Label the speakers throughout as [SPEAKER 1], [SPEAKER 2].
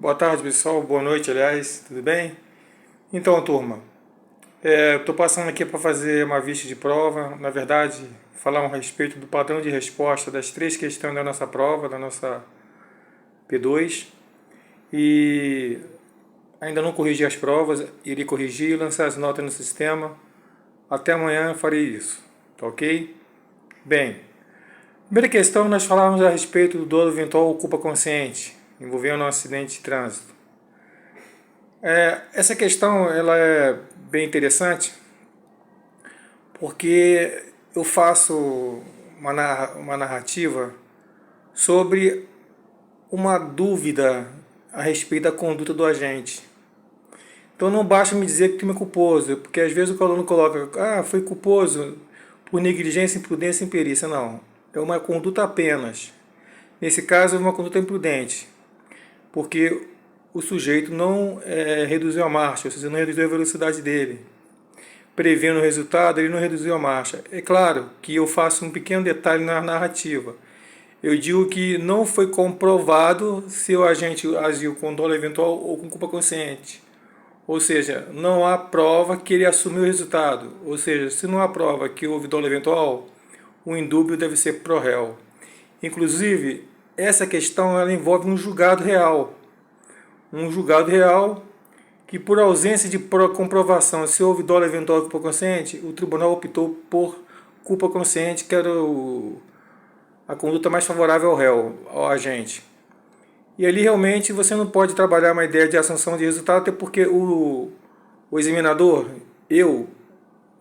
[SPEAKER 1] Boa tarde, pessoal. Boa noite, aliás. Tudo bem? Então, turma, estou passando aqui para fazer uma vista de prova. Na verdade, falar a respeito do padrão de resposta das três questões da nossa prova, da nossa P2. E ainda não corrigi as provas, irei corrigir e lançar as notas no sistema. Até amanhã farei isso, tá ok? Bem, primeira questão, nós falamos a respeito do dolo eventual ou culpa consciente, envolvendo um acidente de trânsito. Essa questão ela é bem interessante porque eu faço uma narrativa sobre uma dúvida a respeito da conduta do agente. Então não basta me dizer que o crime é culposo, porque às vezes o aluno coloca, foi culposo por negligência, imprudência e imperícia. Não, é uma conduta apenas. Nesse caso é uma conduta imprudente, porque o sujeito não reduziu a marcha, ou seja, não reduziu a velocidade dele. Prevendo o resultado, ele não reduziu a marcha. É claro que eu faço um pequeno detalhe na narrativa. Eu digo que não foi comprovado se o agente agiu com dolo eventual ou com culpa consciente. Ou seja, não há prova que ele assumiu o resultado. Ou seja, se não há prova que houve dolo eventual, o indúbio deve ser pro réu. Inclusive, essa questão ela envolve um julgado real. Um julgado real que, por ausência de comprovação se houve dolo eventual ou culpa consciente, o tribunal optou por culpa consciente, que era a conduta mais favorável ao réu, ao agente. E ali realmente você não pode trabalhar uma ideia de assunção de resultado, até porque o examinador, eu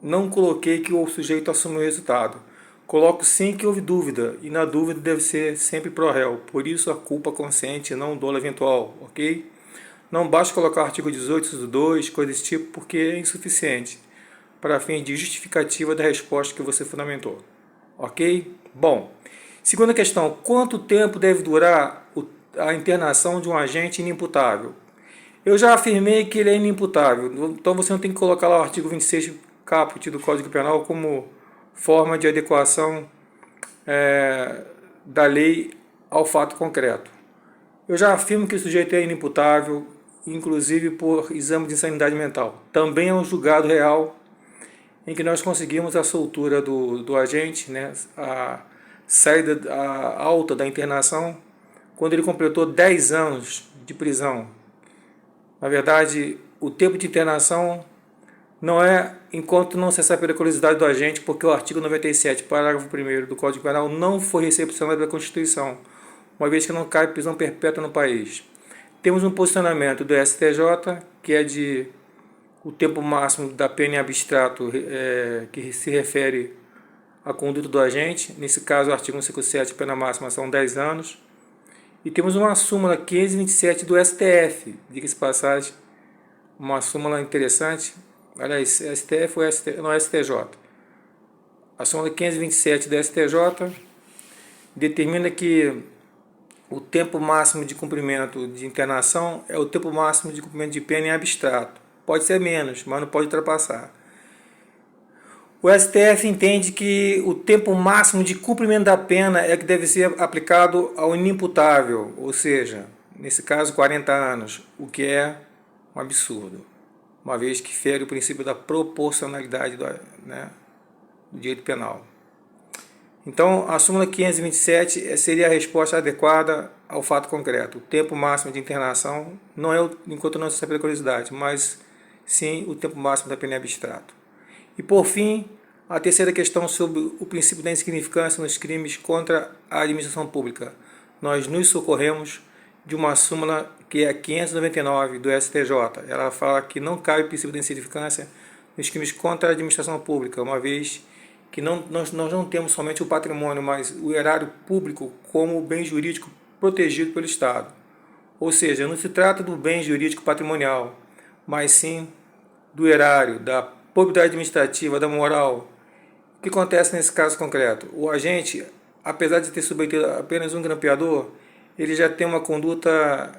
[SPEAKER 1] não coloquei que o sujeito assumiu o resultado. Coloco sim que houve dúvida, e na dúvida deve ser sempre pro réu. Por isso a culpa consciente, não o dolo eventual, ok? Não basta colocar o artigo 18, inciso 2, coisa desse tipo, porque é insuficiente para fins de justificativa da resposta que você fundamentou. Ok? Bom, segunda questão, quanto tempo deve durar a internação de um agente inimputável? Eu já afirmei que ele é inimputável, então você não tem que colocar lá o artigo 26 caput do Código Penal como forma de adequação da lei ao fato concreto. Eu já afirmo que o sujeito é inimputável, inclusive por exame de insanidade mental. Também é um julgado real em que nós conseguimos a soltura do agente, né, a saída alta da internação, quando ele completou 10 anos de prisão. Na verdade, o tempo de internação não é enquanto não cessar a periculosidade do agente, porque o artigo 97, parágrafo 1º do Código Penal não foi recepcionado pela Constituição, uma vez que não cabe prisão perpétua no país. Temos um posicionamento do STJ, que é de o tempo máximo da pena em abstrato, que se refere à conduta do agente. Nesse caso, o artigo 157, pena máxima são 10 anos. E temos uma súmula 527 do STF, diga-se passagem, uma súmula interessante. Aliás, STF ou não, STJ. A súmula 527 do STJ determina que o tempo máximo de cumprimento de internação é o tempo máximo de cumprimento de pena em abstrato. Pode ser menos, mas não pode ultrapassar. O STF entende que o tempo máximo de cumprimento da pena é que deve ser aplicado ao inimputável, ou seja, nesse caso 40 anos, o que é um absurdo, uma vez que fere o princípio da proporcionalidade do direito penal. Então, a súmula 527 seria a resposta adequada ao fato concreto. O tempo máximo de internação não é enquanto não se sabe a periculosidade, mas sim o tempo máximo da pena em abstrato. E, por fim, a terceira questão sobre o princípio da insignificância nos crimes contra a administração pública. Nós nos socorremos de uma súmula que é a 599 do STJ. Ela fala que não cabe o princípio da insignificância nos crimes contra a administração pública, uma vez que nós não temos somente o patrimônio, mas o erário público como bem jurídico protegido pelo Estado. Ou seja, não se trata do bem jurídico patrimonial, mas sim do erário, da probidade administrativa, da moral. O que acontece nesse caso concreto? O agente, apesar de ter submetido apenas um grampeador, ele já tem uma conduta,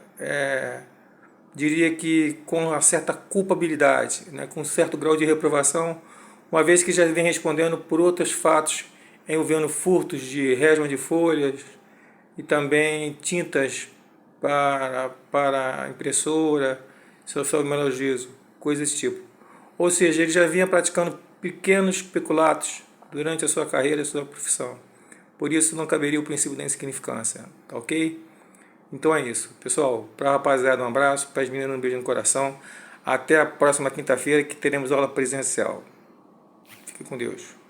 [SPEAKER 1] diria que com uma certa culpabilidade, né, com um certo grau de reprovação, uma vez que já vem respondendo por outros fatos envolvendo furtos de resma de folhas e também tintas para a impressora, seu melhogismo, coisas desse tipo. Ou seja, ele já vinha praticando pequenos peculatos durante a sua carreira, a sua profissão. Por isso não caberia o princípio da insignificância, tá ok? Então é isso. Pessoal, para a rapaziada um abraço, para as meninas um beijo no coração. Até a próxima quinta-feira que teremos aula presencial. Fique com Deus.